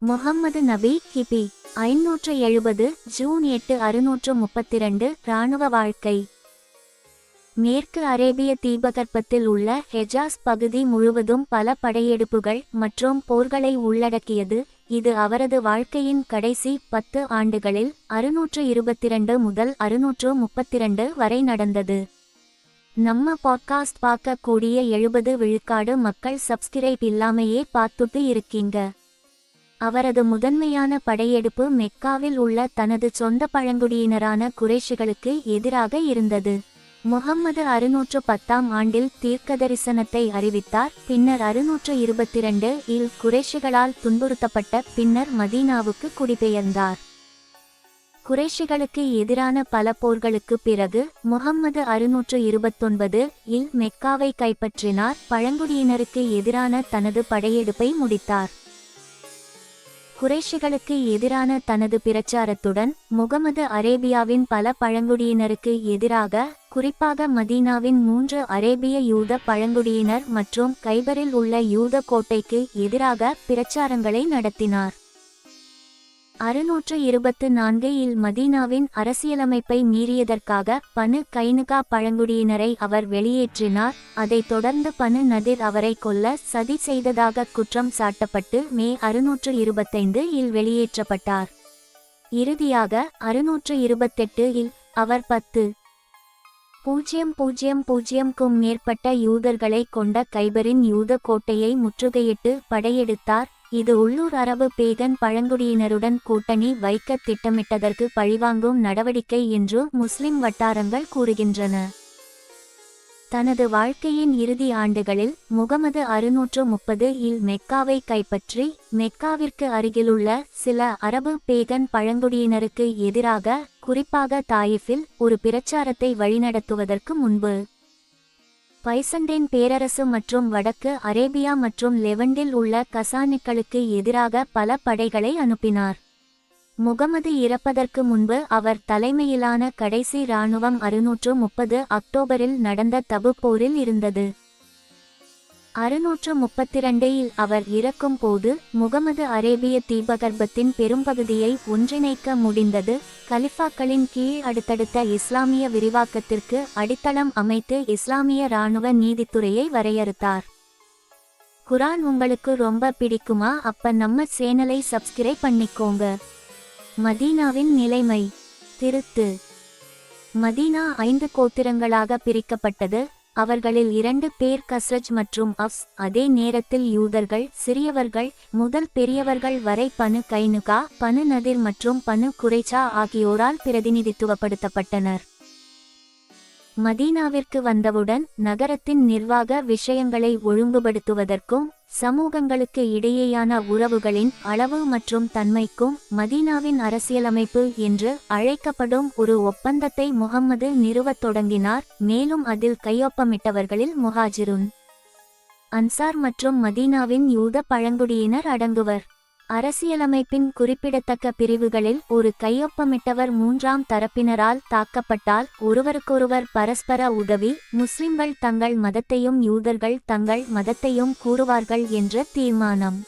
முஹம்மது நபி கிபி 570 ஜூன் 8 632 இராணுவ வாழ்க்கை. மேற்கு அரேபிய தீபகற்பத்தில் உள்ள ஹெஜாஸ் பகுதி முழுவதும் பல படையெடுப்புகள் மற்றும் போர்களை உள்ளடக்கியது. இது அவரது வாழ்க்கையின் கடைசி 10 ஆண்டுகளில் 622 முதல் 632 வரை நடந்தது. நம்ம பாட்காஸ்ட் பார்க்கக்கூடிய 70 விழுக்காடு மக்கள் சப்ஸ்கிரைப் இல்லாமையே பார்த்துட்டு இருக்கீங்க. அவரது முதன்மையான படையெடுப்பு மெக்காவில் உள்ள தனது சொந்த பழங்குடியினரான குறைஷிகளுக்கு எதிராக இருந்தது. முஹம்மது 610ஆம் ஆண்டில் தீர்க்கதரிசனத்தை அறிவித்தார். பின்னர் 622 இல் குறைஷிகளால் துன்புறுத்தப்பட்ட பின்னர் மதீனாவுக்கு குடிபெயர்ந்தார். குறைஷிகளுக்கு எதிரான பல போர்களுக்கு பிறகு முஹம்மது 629 இல் மெக்காவை கைப்பற்றினார். பழங்குடியினருக்கு எதிரான தனது படையெடுப்பை முடித்தார். குறைஷிகளுக்கு எதிரான தனது பிரச்சாரத்துடன் முகமது அரேபியாவின் பல பழங்குடியினருக்கு எதிராக, குறிப்பாக மதீனாவின் 3 அரேபிய யூத பழங்குடியினர் மற்றும் கைபரில் உள்ள யூத கோட்டைக்கு எதிராக பிரச்சாரங்களை நடத்தினார். 624 இல் மதீனாவின் அரசியலமைப்பை மீறியதற்காக பனு கைனுகா பழங்குடியினரை அவர் வெளியேற்றினார். அதைத் தொடர்ந்து பனு நதிர் அவரை கொல்ல சதி செய்ததாக குற்றம் சாட்டப்பட்டு மே 625 இல் வெளியேற்றப்பட்டார். இறுதியாக 628 இல் அவர் 10,000க்கும் மேற்பட்ட யூதர்களை கொண்ட கைபரின் யூத கோட்டையை முற்றுகையிட்டு படையெடுத்தார். இது உள்ளூர் அரபு பேகன் பழங்குடியினருடன் கூட்டணி வைக்க திட்டமிட்டதற்கு பழிவாங்கும் நடவடிக்கை என்று முஸ்லிம் வட்டாரங்கள் கூறுகின்றன. தனது வாழ்க்கையின் இறுதி ஆண்டுகளில் முகமது 630 இல் மெக்காவை கைப்பற்றி மெக்காவிற்கு அருகிலுள்ள சில அரபு பேகன் பழங்குடியினருக்கு எதிராக, குறிப்பாக தாயிஃபில் ஒரு பிரச்சாரத்தை வழிநடத்துவதற்கு முன்பு பைசண்டேன் பேரரசு மற்றும் வடக்கு அரேபியா மற்றும் லெவண்டில் உள்ள கசானிக்களுக்கு எதிராக பல படைகளை அனுப்பினார். முகமது இறப்பதற்கு முன்பு அவர் தலைமையிலான கடைசி இராணுவம் 630 அக்டோபரில் நடந்த தபுக் போரில் இருந்தது. 632 இல் அவர் இறக்கும் போது முகமது அரேபிய தீபகற்பத்தின் பெரும்பகுதியை ஒன்றிணைக்க முடிந்தது. கலிஃபாக்களின் கீழ் அடுத்தடுத்த இஸ்லாமிய விரிவாக்கத்திற்கு அடித்தளம் அமைத்து இஸ்லாமிய இராணுவ நீதித்துறையை வரையறுத்தார். குரான் உங்களுக்கு ரொம்ப பிடிக்குமா? அப்ப நம்ம சேனலை சப்ஸ்கிரைப் பண்ணிக்கோங்க. மதீனாவின் நிலைமை. திருத்து. மதீனா 5 கோத்திரங்களாக பிரிக்கப்பட்டது. அவர்களில் 2 பேர் கஸ்ரஜ் மற்றும் அவ்ஸ். அதே நேரத்தில் யூதர்கள், சிறியவர்கள் முதல் பெரியவர்கள் வரை பனு கைனுகா, பனு நதிர் மற்றும் பனு குறைச்சா ஆகியோரால் பிரதிநிதித்துவப்படுத்தப்பட்டனர். மதீனாவிற்கு வந்தவுடன் நகரத்தின் நிர்வாக விஷயங்களை ஒழுங்குபடுத்துவதற்கும் சமூகங்களுக்கு இடையேயான உறவுகளின் அளவு மற்றும் தன்மைக்கும் மதீனாவின் அரசியலமைப்பு என்று அழைக்கப்படும் ஒரு ஒப்பந்தத்தை முஹம்மது நிறுவத் தொடங்கினார். மேலும் அதில் கையொப்பமிட்டவர்களில் முஹாஜிருன், அன்சார் மற்றும் மதீனாவின் யூத பழங்குடியினர் அடங்குவர். அரசியலமைப்பின் குறிப்பிடத்தக்க பிரிவுகளில் ஒரு கையொப்பமிட்டவர் 3ஆம் தரப்பினரால் தாக்கப்பட்டால் ஒருவருக்கொருவர் பரஸ்பர உதவி, முஸ்லிம்கள் தங்கள் மதத்தையும் யூதர்கள் தங்கள் மதத்தையும் கூறுவார்கள் என்ற தீர்மானம்.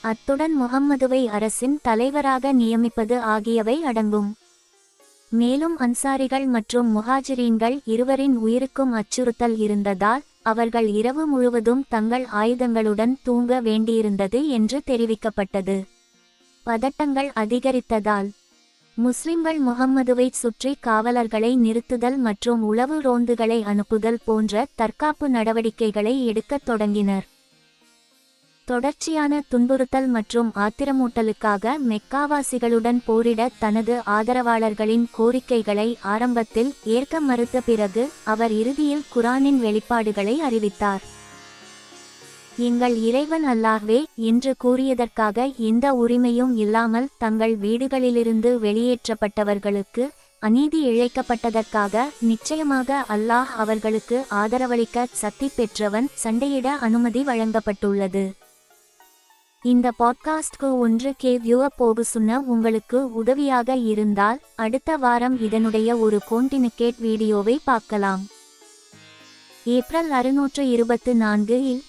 அத்துடன் முஹம்மதுவை அரசின் தலைவராக நியமிப்பது ஆகியவை அடங்கும். மேலும் அன்சாரிகள் மற்றும் முஹாஜிரீன்கள் இருவரின் உயிருக்கும் அச்சுறுத்தல் இருந்ததால் அவர்கள் இரவு முழுவதும் தங்கள் ஆயுதங்களுடன் தூங்க வேண்டியிருந்தது என்று தெரிவிக்கப்பட்டது. பதட்டங்கள் அதிகரித்ததால் முஸ்லிம்கள் முஹம்மதுவை சுற்றி காவலர்களை நிறுத்துதல் மற்றும் உளவு ரோந்துகளை அனுப்புதல் போன்ற தற்காப்பு நடவடிக்கைகளை எடுக்கத் தொடங்கினர். தொடர்ச்சியான துன்புறுத்தல் மற்றும் ஆத்திரமூட்டலுக்காக மெக்காவாசிகளுடன் போரிட தனது ஆதரவாளர்களின் கோரிக்கைகளை ஆரம்பத்தில் ஏற்க மறுத்த பிறகு அவர் இறுதியில் குரானின் வெளிப்பாடுகளை அறிவித்தார். எங்கள் இறைவன் அல்லாஹ்வே என்று கூறியதற்காக எந்த உரிமையும் இல்லாமல் தங்கள் வீடுகளிலிருந்து வெளியேற்றப்பட்டவர்களுக்கு அநீதி இழைக்கப்பட்டதற்காக நிச்சயமாக அல்லாஹ் அவர்களுக்கு ஆதரவளிக்க சக்தி பெற்றவன், சண்டையிட அனுமதி வழங்கப்பட்டுள்ளது. இந்த பாட்காஸ்ட்க்கு 1K வியூவர் போக சொன்ன உங்களுக்கு உதவியாக இருந்தால் அடுத்த வாரம் இதனுடைய ஒரு கோண்டினிகேட் வீடியோவை பார்க்கலாம். ஏப்ரல் 624 இல்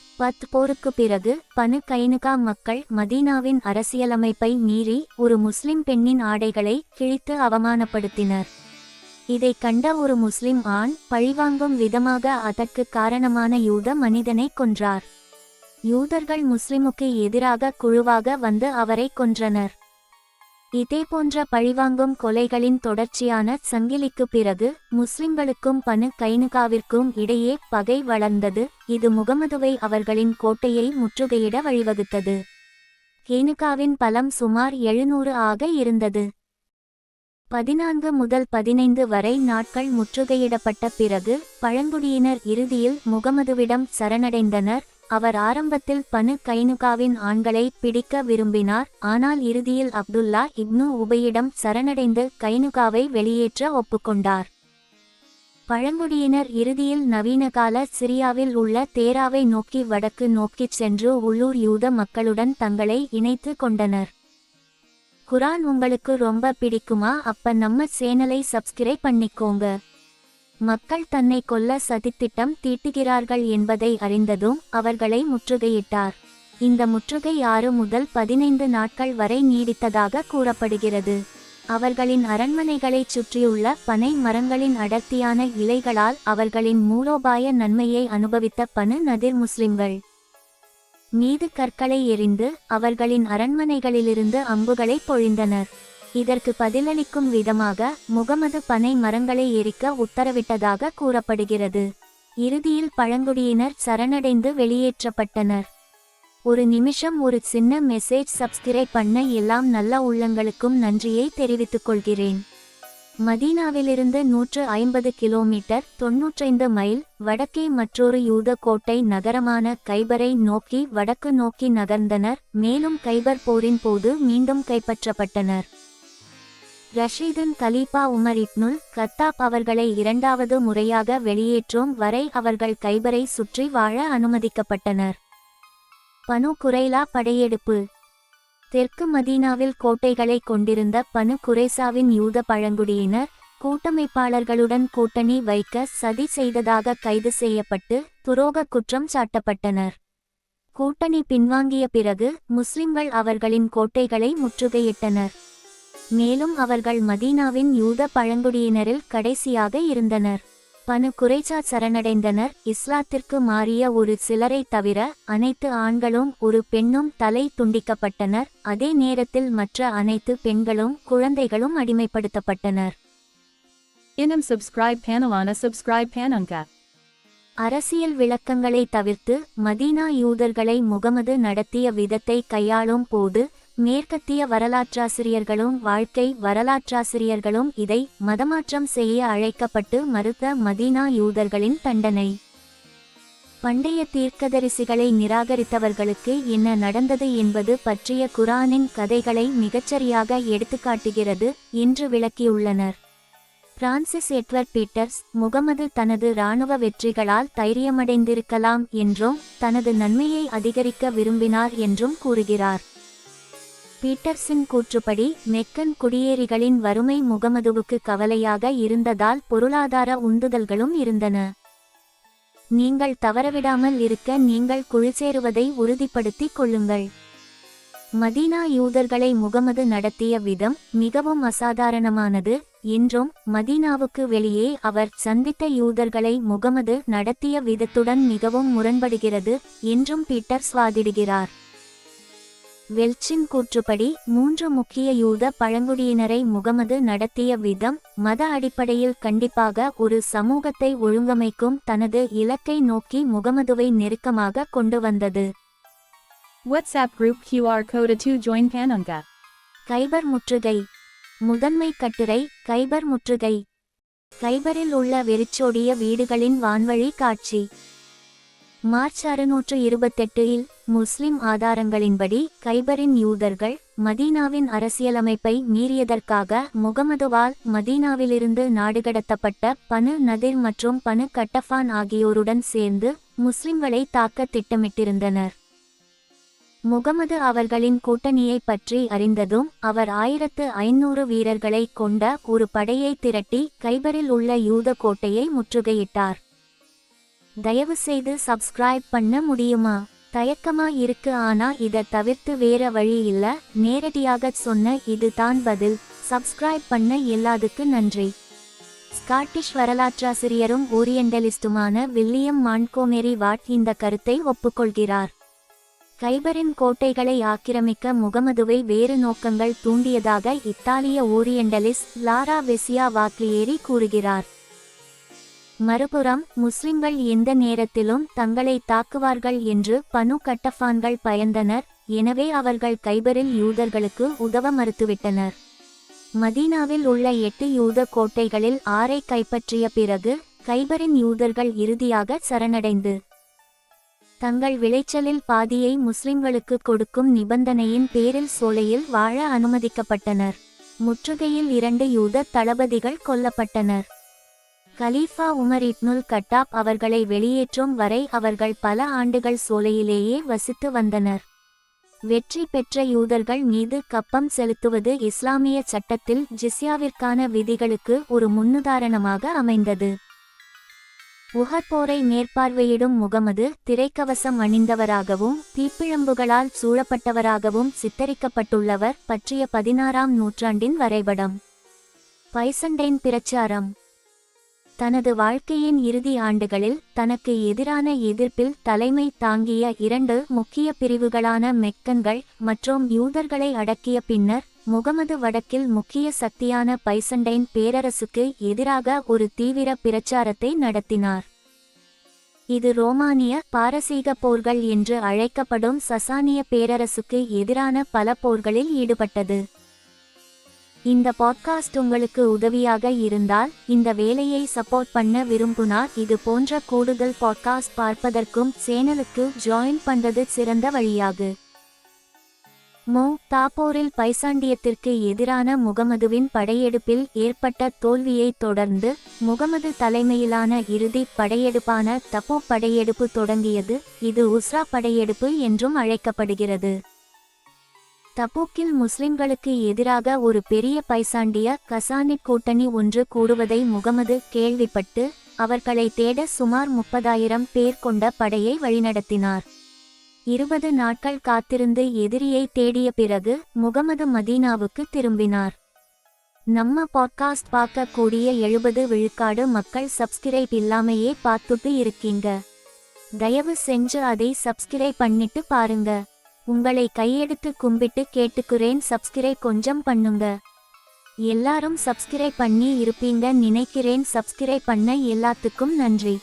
போருக்கு பிறகு பனு கைனுகா மக்கள் மதீனாவின் அரசியலமைப்பை மீறி ஒரு முஸ்லிம் பெண்ணின் ஆடைகளை கிழித்து அவமானப்படுத்தினர். இதை கண்ட ஒரு முஸ்லிம் ஆண் பழிவாங்கும் விதமாக அதற்கு காரணமான யூத மனிதனை கொன்றார். யூதர்கள் முஸ்லிமுக்கு எதிராக குழுவாக வந்து அவரை கொன்றனர். இதேபோன்ற பழிவாங்கும் கொலைகளின் தொடர்ச்சியான சங்கிலிக்கு பிறகு முஸ்லிம்களுக்கும் பனு கைனுகாவிற்கும் இடையே பகை வளர்ந்தது. இது முகமதுவை அவர்களின் கோட்டையை முற்றுகையிட வழிவகுத்தது. கைனுகாவின் பலம் சுமார் 700 ஆக இருந்தது. 14 முதல் 15 வரை நாட்கள் முற்றுகையிடப்பட்ட பிறகு பழங்குடியினர் இறுதியில் முகமதுவிடம் சரணடைந்தனர். அவர் ஆரம்பத்தில் பனு கைனுகாவின் ஆண்களை பிடிக்க விரும்பினார். ஆனால் இறுதியில் அப்துல்லா இப்னு உபையிடம் சரணடைந்து கைனுகாவை வெளியேற்ற ஒப்புக்கொண்டார். பழங்குடியினர் இறுதியில் நவீனகால சிரியாவில் உள்ள தேராவை நோக்கி வடக்கு நோக்கிச் சென்று உள்ளூர் யூத மக்களுடன் தங்களை இணைத்து கொண்டனர். குரான் உங்களுக்கு ரொம்ப பிடிக்குமா? அப்ப நம்ம சேனலை சப்ஸ்கிரைப் பண்ணிக்கோங்க. மக்கள் தன்னை கொல்ல சதித்திட்டம் தீட்டுகிறார்கள் என்பதை அறிந்ததும் அவர்களை முற்றுகையிட்டார். இந்த முற்றுகை 6 முதல் 15 நாட்கள் வரை நீடித்ததாக கூறப்படுகிறது. அவர்களின் அரண்மனைகளைச் சுற்றியுள்ள பனை மரங்களின் அடர்த்தியான இலைகளால் அவர்களின் மூலோபாய நன்மையை அனுபவித்த பனு நதிர் முஸ்லிம்கள் மீது கற்களை எறிந்து அவர்களின் அரண்மனைகளிலிருந்து அம்புகளை பொழிந்தனர். இதற்கு பதிலளிக்கும் விதமாக முகமது பனை மரங்களை எரிக்க உத்தரவிட்டதாக கூறப்படுகிறது. இறுதியில் பழங்குடியினர் சரணடைந்து வெளியேற்றப்பட்டனர். ஒரு நிமிஷம் ஒரு சின்ன மெசேஜ். சப்ஸ்கிரைப் பண்ண எல்லாம் நல்ல உள்ளங்களுக்கும் நன்றியை தெரிவித்துக் கொள்கிறேன். மதீனாவிலிருந்து 150 கிலோமீட்டர் 95 மைல் வடக்கே மற்றொரு யூத கோட்டை நகரமான கைபரை நோக்கி வடக்கு நோக்கி நகர்ந்தனர். மேலும் கைபர் போரின் போது மீண்டும் கைப்பற்றப்பட்டனர். ரஷீதின் கலீஃபா உமர் இப்னுல் கத்தாப் அவர்களை 2வது முறையாக வெளியேற்றும் வரை அவர்கள் கைபரை சுற்றி வாழ அனுமதிக்கப்பட்டனர். பனு குரைலா படையெடுப்பு. தெற்கு மதீனாவில் கோட்டைகளை கொண்டிருந்த பனு குரைசாவின் யூத பழங்குடியினர் கூட்டமைப்பாளர்களுடன் கூட்டணி வைக்க சதி செய்ததாக கைது செய்யப்பட்டு துரோக குற்றம் சாட்டப்பட்டனர். கூட்டணி பின்வாங்கிய பிறகு முஸ்லிம்கள் அவர்களின் கோட்டைகளை முற்றுகையிட்டனர். மேலும் அவர்கள் மதீனாவின் யூத பழங்குடியினரில் கடைசியாக இருந்தனர். பனு குரைசா சரணடைந்தனர். இஸ்லாத்திற்கு மாறிய ஒரு சிலரை தவிர அனைத்து ஆண்களும் ஒரு பெண்ணும் தலை துண்டிக்கப்பட்டனர். அதே நேரத்தில் மற்ற அனைத்து பெண்களும் குழந்தைகளும் அடிமைப்படுத்தப்பட்டனர். இன்னும் சப்ஸ்கிரைப் பண்ணுங்க. அரசியல் விளக்கங்களை தவிர்த்து மதீனா யூதர்களை முகமது நடத்திய விதத்தை கையாளும் போது மேற்கத்திய வரலாற்றாசிரியர்களும் வாழ்க்கை வரலாற்றாசிரியர்களும் இதை மதமாற்றம் செய்ய அழைக்கப்பட்டு மறுத்த மதீனா யூதர்களின் தண்டனை. பண்டைய தீர்க்கதரிசிகளை நிராகரித்தவர்களுக்கு என்ன நடந்தது என்பது பற்றிய குரானின் கதைகளை மிகச்சரியாக எடுத்துக்காட்டுகிறது என்று விளக்கியுள்ளனர். பிரான்சிஸ் எட்வர்ட் பீட்டர்ஸ் முகமது தனது இராணுவ வெற்றிகளால் தைரியமடைந்திருக்கலாம் என்றும் தனது நன்மையை அதிகரிக்க விரும்பினார் என்றும் கூறுகிறார். பீட்டர்ஸின் கூற்றுப்படி மெக்கன் குடியேறிகளின் வறுமை முகமதுவுக்கு கவலையாக இருந்ததால் பொருளாதார உந்துதல்களும் இருந்தன. நீங்கள் தவறவிடாமல் இருக்க நீங்கள் குழுசேருவதை உறுதிப்படுத்திக் கொள்ளுங்கள். மதீனா யூதர்களை முகமது நடத்திய விதம் மிகவும் அசாதாரணமானது என்றும் மதீனாவுக்கு வெளியே அவர் சந்தித்த யூதர்களை முகமது நடத்திய விதத்துடன் மிகவும் முரண்படுகிறது என்றும் பீட்டர்ஸ் வாதிடுகிறார். வெல்ச்சின் கூற்றுப்படி 3 முக்கிய யூத பழங்குடியினரை முகமது நடத்திய விதம் மத அடிப்படையில் கண்டிப்பாக ஒரு சமூகத்தை ஒழுங்கமைக்கும் தனது இலக்கை நோக்கி முகமதுவை நெருக்கமாக கொண்டு வந்தது. WhatsApp group QR code to join பண்ணுங்க. கைபர் முற்றுகை. முதன்மை கட்டுரை. கைபர் முற்றுகை. கைபரில் உள்ள வெறிச்சோடிய வீடுகளின் வான்வழி காட்சி. மார்ச் 628இல் முஸ்லிம் ஆதாரங்களின்படி கைபரின் யூதர்கள் மதீனாவின் அரசியலமைப்பை மீறியதற்காக முகமதுவால் மதீனாவிலிருந்து நாடுகடத்தப்பட்ட பனு நதிர் மற்றும் பனு கட்டஃபான் ஆகியோருடன் சேர்ந்து முஸ்லிம்களை தாக்க திட்டமிட்டிருந்தனர். முகமது அவர்களின் கூட்டணியை பற்றி அறிந்ததும் அவர் 1500 வீரர்களை கொண்ட ஒரு படையை திரட்டி கைபரில் உள்ள யூத கோட்டையை முற்றுகையிட்டார். தயவு செய்து சப்ஸ்கிரைப் பண்ண முடியுமா? தயக்கமா இருக்கு, ஆனா இத தவிர்த்து வேற வழி இல்ல. நேரடியாக சொன்ன இது தான் பதில். சப்ஸ்கிரைப் பண்ண எல்லாத்துக்கு நன்றி. ஸ்காட்டிஷ் வரலாற்றாசிரியரும் ஓரியண்டலிஸ்டுமான வில்லியம் மாண்ட்கோமெரி வாட் இந்த கருத்தை ஒப்புக்கொள்கிறார். கைபரின் கோட்டைகளை ஆக்கிரமிக்க முகமதுவை வேறு நோக்கங்கள் தூண்டியதாக இத்தாலிய ஓரியண்டலிஸ்ட் லாரா வெசியா வாக்லியேரி கூறுகிறார். மறுபுறம் முஸ்லிம்கள் எந்த நேரத்திலும் தங்களை தாக்குவார்கள் என்று பனு கட்டஃபான்கள் பயந்தனர். எனவே அவர்கள் கைபரில் யூதர்களுக்கு உதவ மறுத்துவிட்டனர். மதீனாவில் உள்ள 8 யூத கோட்டைகளில் 6ஐ கைப்பற்றிய பிறகு கைபரின் யூதர்கள் இறுதியாக சரணடைந்து தங்கள் விளைச்சலில் பாதியை முஸ்லிம்களுக்கு கொடுக்கும் நிபந்தனையின் பேரில் சோலையில் வாழ அனுமதிக்கப்பட்டனர். முற்றுகையில் 2 யூத தளபதிகள் கொல்லப்பட்டனர். கலீஃபா உமர் இப்னுல் கட்டாப் அவர்களை வெளியேற்றும் வரை அவர்கள் பல ஆண்டுகள் சோலையிலேயே வசித்து வந்தனர். வெற்றி பெற்ற யூதர்கள் மீது கப்பம் செலுத்துவது இஸ்லாமிய சட்டத்தில் ஜிஸ்யாவிற்கான விதிகளுக்கு ஒரு முன்னுதாரணமாக அமைந்தது. உஹத் போரை மேற்பார்வையிடும் முகமது திரைக்கவசம் அணிந்தவராகவும் தீப்பிழம்புகளால் சூழப்பட்டவராகவும் சித்தரிக்கப்பட்டுள்ளவர் பற்றிய 16ஆம் நூற்றாண்டின் வரைபடம். பைசண்டைன் பிரச்சாரம். தனது வாழ்க்கையின் இறுதி ஆண்டுகளில் தனக்கு எதிரான எதிர்ப்பில் தலைமை தாங்கிய 2 முக்கிய பிரிவுகளான மெக்கன்கள் மற்றும் யூதர்களை அடக்கிய பின்னர் முகமது வடக்கில் முக்கிய சக்தியான பைசண்டைன் பேரரசுக்கு எதிராக ஒரு தீவிர பிரச்சாரத்தை நடத்தினார். இது ரோமானிய பாரசீக போர்கள் என்று அழைக்கப்படும் சசானிய பேரரசுக்கு எதிரான பல போர்களில் ஈடுபட்டது. இந்த பாட்காஸ்ட் உங்களுக்கு உதவியாக இருந்தால் இந்த வேலையை சப்போர்ட் பண்ண விரும்புனார். இது போன்ற கூடுதல் பாட்காஸ்ட் பார்ப்பதற்கும் சேனலுக்கு ஜாயின் பண்றது சிறந்த வழியாகு. தாப்போரில் பைசாண்டியத்திற்கு எதிரான முகமதுவின் படையெடுப்பில் ஏற்பட்ட தோல்வியை தொடர்ந்து முகமது தலைமையிலான இறுதி படையெடுப்பான தப்போ படையெடுப்பு தொடங்கியது. இது உஸ்ரா படையெடுப்பு என்றும் அழைக்கப்படுகிறது. தபூக்கில் முஸ்லிம்களுக்கு எதிராக ஒரு பெரிய பைசாண்டிய கசானிட் கூட்டணி ஒன்று கூடுவதை முகமது கேள்விப்பட்டு அவர்களை தேட சுமார் 30,000 பேர் கொண்ட படையை வழிநடத்தினார். 20 நாட்கள் காத்திருந்து எதிரியை தேடிய பிறகு முகமது மதீனாவுக்கு திரும்பினார். நம்ம பாட்காஸ்ட் பார்க்கக்கூடிய 70 விழுக்காடு மக்கள் சப்ஸ்கிரைப் இல்லாமையே பார்த்துட்டு இருக்கீங்க. தயவு செஞ்சு அதை சப்ஸ்கிரைப் பண்ணிட்டு பாருங்க. உங்களை கையெடுத்து கும்பிட்டு கேட்டுக்கிறேன், சப்ஸ்கிரைப் கொஞ்சம் பண்ணுங்க. எல்லாரும் சப்ஸ்கிரைப் பண்ணி இருப்பீங்க நினைக்கிறேன். சப்ஸ்கிரைப் பண்ண எல்லாத்துக்கும் நன்றி.